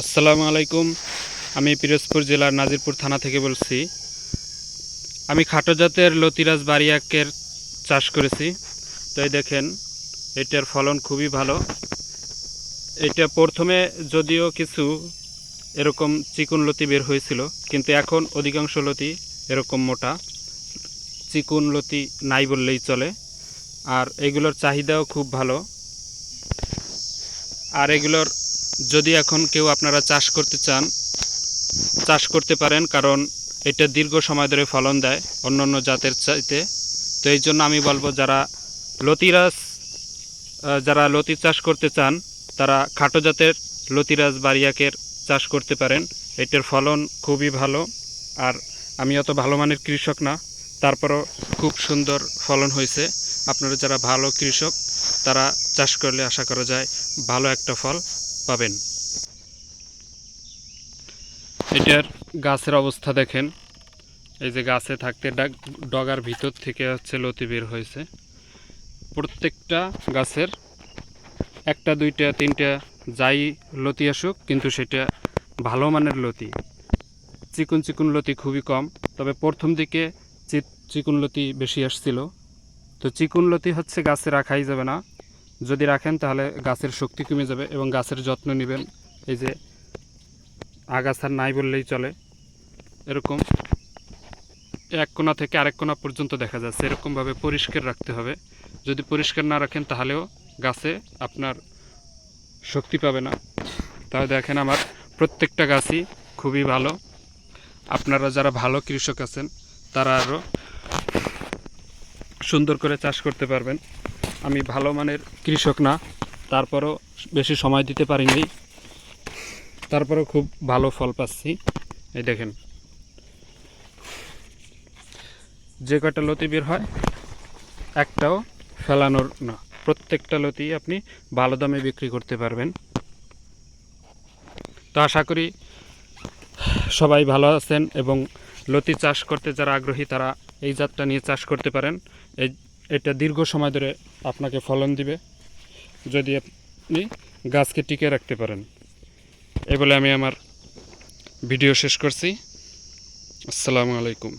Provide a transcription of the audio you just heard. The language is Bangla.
আসসালামু আলাইকুম। আমি পিরোজপুর জেলার নাজিরপুর থানা থেকে বলছি। আমি খাটো জাতের লতিরাজ বারিয়াকের চাষ করেছি। তো এই দেখেন, এটার ফলন খুবই ভালো। এটা প্রথমে যদিও কিছু এরকম চিকন লতি বের হয়েছিল, কিন্তু এখন অধিকাংশ লতি এরকম মোটা চিকন লতি নাই বললেই চলে। আর এগুলোর চাহিদাও খুব ভালো। আর এগুলোর যদি এখন কেউ আপনারা চাষ করতে চান, চাষ করতে পারেন, কারণ এটা দীর্ঘ সময় ধরে ফলন দেয় অন্যান্য জাতের চাইতে। তো এই জন্য আমি বলবো, যারা লতি চাষ করতে চান তারা খাটো জাতের লতিরাজ বারিয়াকের চাষ করতে পারেন। এটার ফলন খুবই ভালো। আর আমি অত ভালো মানের কৃষক না, তারপরও খুব সুন্দর ফলন হয়েছে। আপনারা যারা ভালো কৃষক তারা চাষ করলে আশা করা যায় ভালো একটা ফল পাবেন। এটার গাছের অবস্থা দেখেন, এই যে গাছে থাকতে ডগার ভিতর থেকে হচ্ছে লতি বের হয়েছে। প্রত্যেকটা গাছের একটা দুইটা তিনটা যাই লতি আসুক, কিন্তু সেটা ভালো মানের লতি। চিকন চিকন লতি খুবই কম, তবে প্রথম দিকে চিকন লতি বেশি আসছিল। তো চিকন লতি হচ্ছে গাছে রাখাই যাবে না, যদি রাখেন তাহলে গাছের শক্তি কমে যাবে এবং গাছের যত্ন নেবেন। এই যে আগাছার নাই বললেই চলে, এরকম এক কোণা থেকে আরেক কোণা পর্যন্ত দেখা যাচ্ছে, এরকমভাবে পরিষ্কার রাখতে হবে। যদি পরিষ্কার না রাখেন তাহলেও গাছে আপনার শক্তি পাবে না। তাহলে দেখেন, আমার প্রত্যেকটা গাছই খুবই ভালো। আপনারা যারা ভালো কৃষক আছেন তারা আরও সুন্দর করে চাষ করতে পারবেন। আমি ভালো মানের কৃষক না, তারপরও বেশি সময় দিতে পারিনি, তারপরেও খুব ভালো ফল পাচ্ছি। এই দেখেন, যে কটা লতি বের হয় একটাও ফেলানোর না, প্রত্যেকটা লতি আপনি ভালো দামে বিক্রি করতে পারবেন। তো আশা করি সবাই ভালো আছেন এবং লতি চাষ করতে যারা আগ্রহী তারা এই জাতটা নিয়ে চাষ করতে পারেন। এটা দীর্ঘ সময় ধরে আপনাকে ফলন দিবে যদি আপনি গাছকে টিকে রাখতে পারেন। এই বলে আমি আমার ভিডিও শেষ করছি। আসসালামু আলাইকুম।